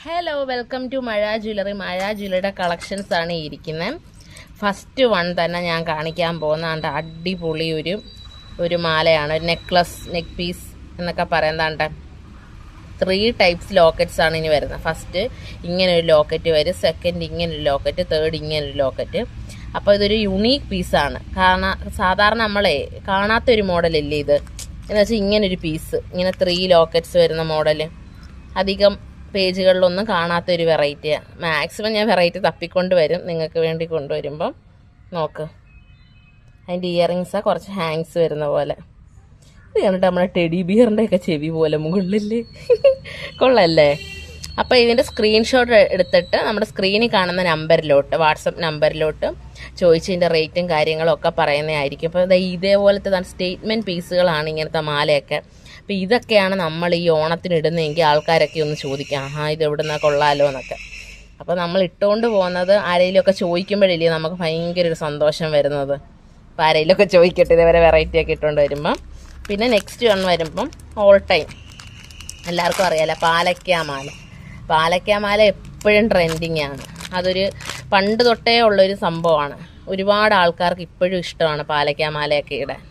Hello welcome to മഴ jewellery. മഴ ജ്വല്ലറിയുടെ collections ആണ് ഇരിക്കുന്നത്. ഫസ്റ്റ് വൺ തന്നെ ഞാൻ കാണിക്കാൻ പോകുന്നതാണ്ട് അടിപൊളി ഒരു മാലയാണ്. ഒരു നെക്ലസ്, നെക്ക് പീസ് എന്നൊക്കെ പറയുന്നതാണ്ട് 3 ടൈപ്സ് ലോക്കറ്റ്സ് ആണ് ഇനി വരുന്നത്. ഫസ്റ്റ് ഇങ്ങനൊരു ലോക്കറ്റ് വരും, സെക്കൻഡ് ഇങ്ങനൊരു ലോക്കറ്റ്, തേർഡ് ഇങ്ങനൊരു ലോക്കറ്റ്. അപ്പോൾ ഇതൊരു യുണീക്ക് പീസാണ്. കാരണം സാധാരണ നമ്മളെ കാണാത്തൊരു മോഡലല്ലേ ഇത്. എന്ന് വെച്ചാൽ ഇങ്ങനൊരു പീസ്, ഇങ്ങനെ 3 ലോക്കറ്റ്സ് വരുന്ന മോഡല് അധികം പേജുകളിലൊന്നും കാണാത്തൊരു വെറൈറ്റിയാണ്. മാക്സിമം ഞാൻ വെറൈറ്റി തപ്പിക്കൊണ്ട് വരും നിങ്ങൾക്ക് വേണ്ടി കൊണ്ടുവരുമ്പം. നോക്ക്, അതിൻ്റെ ഇയറിങ്സാണ് കുറച്ച് ഹാങ്സ് വരുന്ന പോലെ. ഇത് കണ്ടിട്ട് നമ്മുടെ ടെഡി ബിയറിൻ്റെ ഒക്കെ ചെവി പോലെ മുകളിലല്ലേ, കൊള്ളല്ലേ. അപ്പോൾ ഇതിൻ്റെ സ്ക്രീൻഷോട്ട് എടുത്തിട്ട് നമ്മുടെ സ്ക്രീനിൽ കാണുന്ന നമ്പറിലോട്ട്, വാട്സപ്പ് നമ്പറിലോട്ട് ചോദിച്ചതിൻ്റെ റേറ്റും കാര്യങ്ങളും ഒക്കെ പറയുന്നതായിരിക്കും. അപ്പോൾ ഇതേപോലത്തെ സ്റ്റേറ്റ്മെൻറ്റ് പീസുകളാണ് ഇങ്ങനത്തെ മാലയൊക്കെ. അപ്പോൾ ഇതൊക്കെയാണ് നമ്മൾ ഈ ഓണത്തിന് ഇടുന്നതെങ്കിൽ ആൾക്കാരൊക്കെ ഒന്ന് ചോദിക്കാം, ഇത് എവിടുന്നാ കൊള്ളാലോ എന്നൊക്കെ. അപ്പോൾ നമ്മൾ ഇട്ടുകൊണ്ട് പോകുന്നത് ആരെങ്കിലുമൊക്കെ ചോദിക്കുമ്പോഴില്ലേ നമുക്ക് ഭയങ്കര ഒരു സന്തോഷം വരുന്നത്. അപ്പോൾ ആരെങ്കിലുമൊക്കെ ചോദിക്കട്ടെ ഇതേവരെ വെറൈറ്റി ഒക്കെ ഇട്ടുകൊണ്ട് വരുമ്പം. പിന്നെ നെക്സ്റ്റ് വൺ വരുമ്പം ഓൾ ടൈം എല്ലാവർക്കും അറിയാമല്ലോ, പാലക്കാമാല. പാലക്കാമാല എപ്പോഴും ട്രെൻഡിങ് ആണ്. അതൊരു പണ്ട് തൊട്ടേ ഉള്ളൊരു സംഭവമാണ്. ഒരുപാട് ആൾക്കാർക്ക് ഇപ്പോഴും ഇഷ്ടമാണ് പാലക്കാമാലയൊക്കെ ഇടാൻ.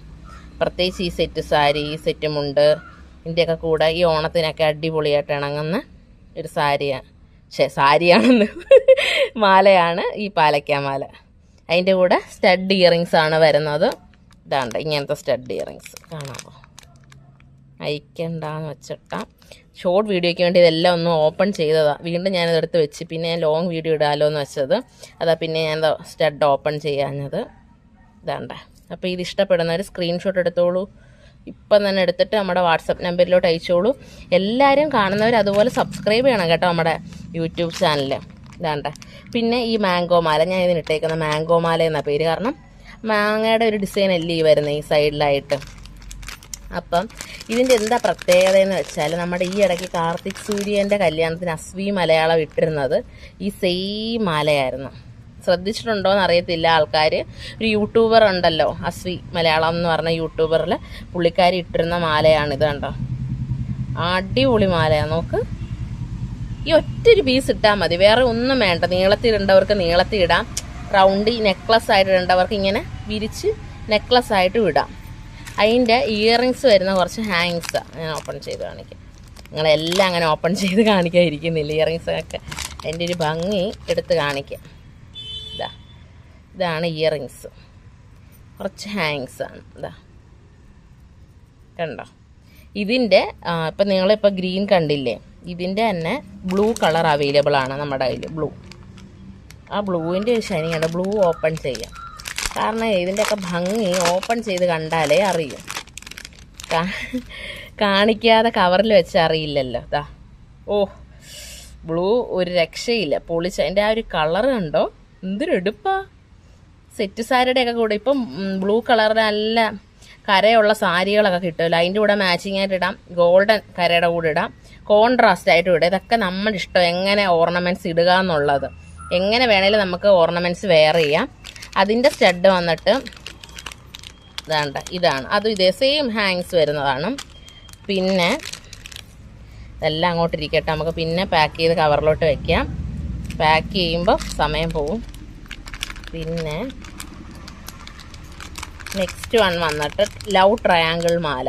പ്രത്യേകിച്ച് ഈ സെറ്റ് സാരി, ഈ സെറ്റ് മുണ്ട്, ഇതിൻ്റെയൊക്കെ കൂടെ ഈ ഓണത്തിനൊക്കെ അടിപൊളിയായിട്ട് ഇണങ്ങുന്ന ഒരു സാരിയാണെന്ന് മാലയാണ് ഈ പാലക്കാമാല. അതിൻ്റെ കൂടെ സ്റ്റഡ് ഇയറിങ്സ് ആണ് വരുന്നത്. ഇതാണ്ട് ഇങ്ങനത്തെ സ്റ്റഡ് ഇയറിങ്സ് കാണാമോ, അയക്കണ്ടെന്ന് വെച്ചിട്ടാ. ഷോർട്ട് വീഡിയോയ്ക്ക് വേണ്ടി ഇതെല്ലാം ഒന്ന് ഓപ്പൺ ചെയ്തതാണ്. വീണ്ടും ഞാനിതെടുത്ത് വെച്ച് പിന്നെ ഞാൻ ലോങ് വീഡിയോ ഇടാമല്ലോ എന്ന് വെച്ചത്. അതാ പിന്നെ ഞാൻ സ്റ്റഡ് ഓപ്പൺ ചെയ്യാഞ്ഞത്. ഇതാണ്ട. അപ്പോൾ ഇത് ഇഷ്ടപ്പെടുന്നവർ സ്ക്രീൻഷോട്ട് എടുത്തോളൂ, ഇപ്പം തന്നെ എടുത്തിട്ട് നമ്മുടെ വാട്സപ്പ് നമ്പറിലോട്ട് അയച്ചോളൂ. എല്ലാവരും കാണുന്നവർ അതുപോലെ സബ്സ്ക്രൈബ് ചെയ്യണം കേട്ടോ നമ്മുടെ യൂട്യൂബ് ചാനലിൽ. ഇതാണ്ട. പിന്നെ ഈ മാംഗോ മാല, ഞാൻ ഇതിനിട്ടേക്കുന്ന മാംഗോ മാല എന്നാണ് പേര്. കാരണം മാങ്ങയുടെ ഒരു ഡിസൈൻ അല്ലേ ഈ വരുന്നത് ഈ സൈഡിലായിട്ട്. അപ്പം ഇതിൻ്റെ എന്താ പ്രത്യേകത എന്ന് വെച്ചാൽ, നമ്മുടെ ഈ ഇടയ്ക്ക് കാർത്തിക് സൂര്യൻ്റെ കല്യാണത്തിന് അസ്വി മലയാളം ഇട്ടിരുന്നത് ഈ സെയിം മാലയായിരുന്നു. ശ്രദ്ധിച്ചിട്ടുണ്ടോ എന്ന് അറിയത്തില്ല ആൾക്കാർ. ഒരു യൂട്യൂബർ ഉണ്ടല്ലോ, അസ്വി മലയാളം എന്ന് പറഞ്ഞ യൂട്യൂബറിൽ പുള്ളിക്കാരി ഇട്ടിരുന്ന മാലയാണിത്. കണ്ടോ, അടിപൊളി മാലയാണ്. നോക്ക്, ഈ ഒറ്റൊരു പീസ് ഇട്ടാൽ മതി, വേറെ ഒന്നും വേണ്ട. നീളത്തിൽ ഇടേണ്ടവർക്ക് നീളത്തിൽ ഇടാം, റൗണ്ടി നെക്ലസ് ആയിട്ട് ഇടേണ്ടവർക്ക് ഇങ്ങനെ വിരിച്ച് നെക്ലസ് ആയിട്ടും ഇടാം. അതിൻ്റെ ഇയറിങ്സ് വരുന്ന കുറച്ച് ഹാങ്സാണ് ഞാൻ ഓപ്പൺ ചെയ്ത് കാണിക്കാം. നിങ്ങളെല്ലാം അങ്ങനെ ഓപ്പൺ ചെയ്ത് കാണിക്കാതിരിക്കുന്നില്ല. ഇയറിങ്സൊക്കെ അതിൻ്റെ ഒരു ഭംഗി എടുത്ത് കാണിക്കാം. ഇതാണ് ഇയറിങ്സ്, കുറച്ച് ഹാങ്സാണ്. കണ്ടോ, ഇതിൻ്റെ ഇപ്പം നിങ്ങളിപ്പോൾ ഗ്രീൻ കണ്ടില്ലേ, ഇതിൻ്റെ തന്നെ ബ്ലൂ കളർ അവൈലബിൾ ആണ് നമ്മുടെ കയ്യിൽ. ബ്ലൂ, ആ ബ്ലൂവിൻ്റെ ഒരു ഷൈനിങ് ഉണ്ട്. ബ്ലൂ ഓപ്പൺ ചെയ്യാം, കാരണം ഇതിൻ്റെയൊക്കെ ഭംഗി ഓപ്പൺ ചെയ്ത് കണ്ടാലേ അറിയും. കാണിക്കാതെ കവറിൽ വെച്ച് അറിയില്ലല്ലോ. ഓ, ബ്ലൂ ഒരു രക്ഷയില്ല, പൊളിച്ച്. അതിൻ്റെ ആ ഒരു കളർ കണ്ടോ, എന്തൊരു എടുപ്പാ. സെറ്റ് സാരിയുടെയൊക്കെ കൂടെ ഇപ്പം ബ്ലൂ കളറിൽ നല്ല കരയുള്ള സാരികളൊക്കെ കിട്ടുമല്ലോ, അതിൻ്റെ കൂടെ മാച്ചിങ് ആയിട്ട് ഇടാം. ഗോൾഡൻ കരയുടെ കൂടെ ഇടാം, കോൺട്രാസ്റ്റ് ആയിട്ട് ഇടാം. ഇതൊക്കെ നമ്മുടെ ഇഷ്ടം, എങ്ങനെ ഓർണമെൻറ്റ്സ് ഇടുക എന്നുള്ളത്. എങ്ങനെ വേണേലും നമുക്ക് ഓർണമെൻറ്റ്സ് വെയർ ചെയ്യാം. അതിൻ്റെ സ്റ്റഡ് വന്നിട്ട് ഇതാണ്. അതും ഇതേ സെയിം ഹാങ്സ് വരുന്നതാണ്. പിന്നെ ഇതെല്ലാം അങ്ങോട്ടിരിക്കട്ടെ, നമുക്ക് പിന്നെ പാക്ക് ചെയ്ത് കവറിലോട്ട് വയ്ക്കാം. പാക്ക് ചെയ്യുമ്പോൾ സമയം പോവും. പിന്നെ നെക്സ്റ്റ് വൺ വന്നിട്ട് ലവ് ട്രയാങ്കിൾ മാല.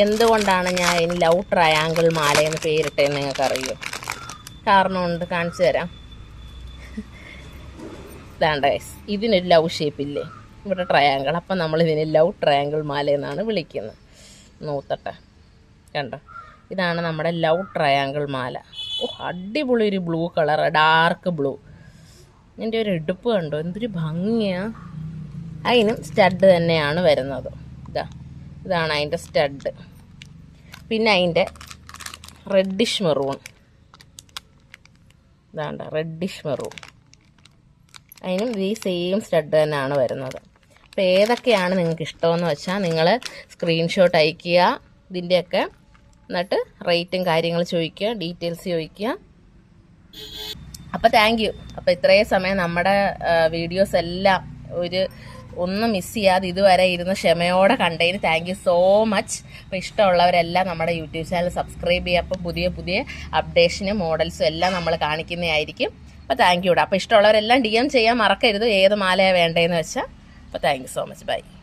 എന്തുകൊണ്ടാണ് ഞാൻ ഇനി ലവ് ട്രയാങ്കിൾ മാല എന്ന് പേരിട്ടതെന്ന് നിങ്ങൾക്കറിയോ? കാരണമുണ്ട്, കാണിച്ചു തരാം. ഇതാണ്ട് ഇതിനൊരു ലവ് ഷേപ്പില്ലേ, ഇവിടെ ട്രയാങ്കിൾ. അപ്പം നമ്മളിതിന് ലവ് ട്രയാങ്കിൾ മാല എന്നാണ് വിളിക്കുന്നത്. നോത്തട്ടെ, കണ്ടോ, ഇതാണ് നമ്മുടെ ലവ് ട്രയാങ്കിൾ മാല. ഓ, അടിപൊളി ഒരു ബ്ലൂ കളർ, ഡാർക്ക് ബ്ലൂ. ഇതിൻ്റെ ഒരു എടുപ്പ് കണ്ടോ, എന്തൊരു ഭംഗിയാണ്. അതിനും സ്റ്റഡ് തന്നെയാണ് വരുന്നത്. ഇതാണ് അതിൻ്റെ സ്റ്റഡ്. പിന്നെ അതിൻ്റെ റെഡിഷ് മെറൂൺ, ഇതാണ്ട റെഡിഷ് മെറൂൺ. അതിനും ഈ സെയിം സ്റ്റഡ് തന്നെയാണ് വരുന്നത്. അപ്പോൾ ഏതൊക്കെയാണ് നിങ്ങൾക്ക് ഇഷ്ടമെന്ന് വെച്ചാൽ നിങ്ങൾ സ്ക്രീൻഷോട്ട് അയയ്ക്കുക ഇതിൻ്റെയൊക്കെ. എന്നിട്ട് റേറ്റും കാര്യങ്ങൾ ചോദിക്കുക, ഡീറ്റെയിൽസ് ചോദിക്കുക. അപ്പോൾ താങ്ക് യു. അപ്പോൾ ഇത്രയും സമയം നമ്മുടെ വീഡിയോസ് എല്ലാം ഒരു ഒന്നും മിസ് ചെയ്യാതെ ഇതുവരെ ഇരുന്ന് ക്ഷമയോടെ കണ്ടതിന് താങ്ക് യു സോ മച്ച്. അപ്പോൾ ഇഷ്ടമുള്ളവരെല്ലാം നമ്മുടെ യൂട്യൂബ് ചാനൽ സബ്സ്ക്രൈബ് ചെയ്യുക. അപ്പോൾ പുതിയ പുതിയ അപ്ഡേഷനും മോഡൽസും എല്ലാം നമ്മൾ കാണിക്കുന്നതായിരിക്കും. അപ്പോൾ താങ്ക് യു. അപ്പോൾ ഇഷ്ടമുള്ളവരെല്ലാം DM ചെയ്യാൻ മറക്കരുത് ഏത് മാലയാണ് വേണ്ടതെന്ന് വെച്ചാൽ. അപ്പോൾ thank you so much. By.